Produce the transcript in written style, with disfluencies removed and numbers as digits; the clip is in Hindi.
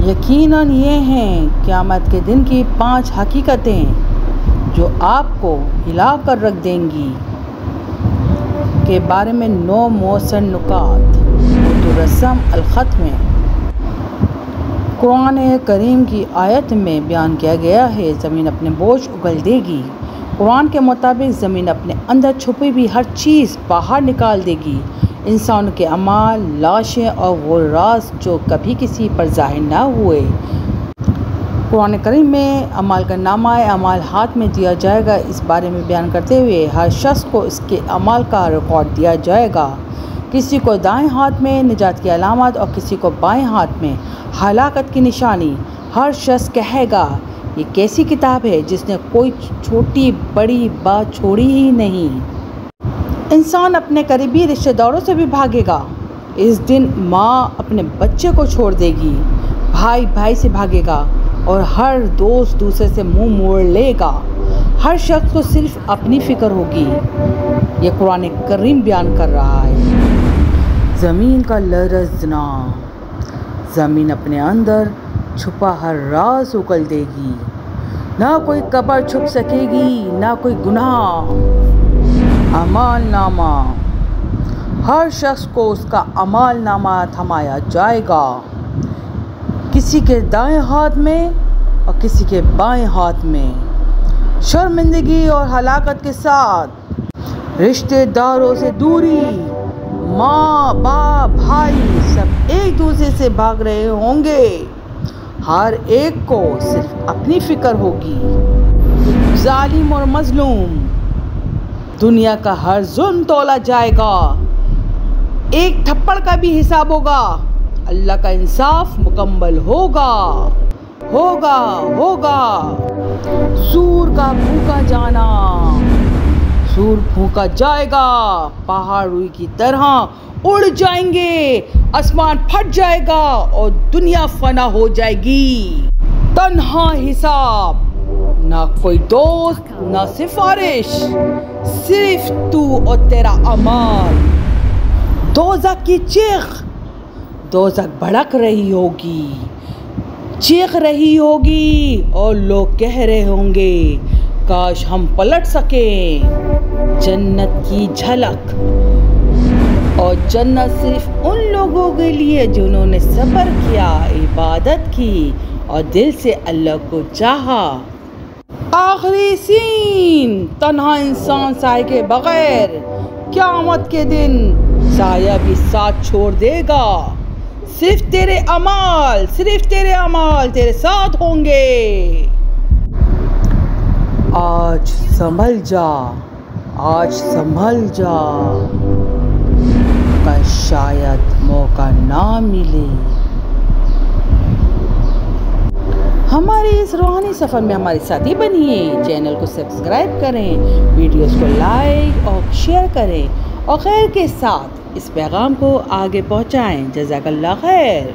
यकीनन ये हैं क़यामत के दिन की 5 हकीकतें जो आपको हिला कर रख देंगी के बारे में 9 मौसन नुकात उर्दू रस्म अल-ख़त में कुरान करीम की आयत में बयान किया गया है। ज़मीन अपने बोझ उगल देगी। कुरान के मुताबिक ज़मीन अपने अंदर छुपी हुई हर चीज़ बाहर निकाल देगी। इंसान के अमाल, लाशें और वो राज जो कभी किसी पर ज़ाहिर ना हुए। कुरान करीम में अमाल का नामा अमाल हाथ में दिया जाएगा। इस बारे में बयान करते हुए हर शख्स को इसके अमाल का रिकॉर्ड दिया जाएगा। किसी को दाएं हाथ में निजात की अलामत और किसी को बाएं हाथ में हलाकत की निशानी। हर शख्स कहेगा ये कैसी किताब है जिसने कोई छोटी बड़ी बात छोड़ी ही नहीं। इंसान अपने करीबी रिश्तेदारों से भी भागेगा। इस दिन माँ अपने बच्चे को छोड़ देगी, भाई भाई से भागेगा और हर दोस्त दूसरे से मुंह मोड़ लेगा। हर शख्स को सिर्फ अपनी फ़िक्र होगी। ये कुरान करीम बयान कर रहा है। ज़मीन का लरज़ना, ज़मीन अपने अंदर छुपा हर राज उगल देगी। ना कोई कब्र छुप सकेगी, ना कोई गुनाह। अमाल नामा, हर शख्स को उसका अमाल नामा थमाया जाएगा। किसी के दाएं हाथ में और किसी के बाएं हाथ में। शर्मिंदगी और हलाकत के साथ रिश्तेदारों से दूरी। माँ बाप भाई सब एक दूसरे से भाग रहे होंगे। हर एक को सिर्फ अपनी फ़िक्र होगी। जालिम और मजलूम, दुनिया का हर जुल्म तोला जाएगा। एक थप्पड़ का भी हिसाब होगा। अल्लाह का इंसाफ मुकम्मल होगा होगा होगा। सूर का भूखा जाना, सूर फूंका जाएगा। पहाड़ रुई की तरह उड़ जाएंगे। आसमान फट जाएगा और दुनिया फना हो जाएगी। तन्हा हिसाब, ना कोई दोस्त ना सिफारिश, सिर्फ तू और तेरा अमाल। दोज़ख की चीख, दोज़ख भड़क रही होगी, चीख रही होगी और लोग कह रहे होंगे काश हम पलट सकें। जन्नत की झलक, और जन्नत सिर्फ उन लोगों के लिए जिन्होंने सब्र किया, इबादत की और दिल से अल्लाह को चाहा। आखिरी सीन, तन्हा इंसान साए के बगैर। क़यामत के दिन साया भी साथ छोड़ देगा। सिर्फ तेरे अमाल तेरे साथ होंगे। आज संभल जा, आज संभल जा, पर शायद मौका ना मिले। हमारे इस रूहानी सफ़र में हमारे साथी बनिए। चैनल को सब्सक्राइब करें, वीडियोस को लाइक और शेयर करें और खैर के साथ इस पैगाम को आगे पहुंचाएं। जज़ाकल्लाह खैर।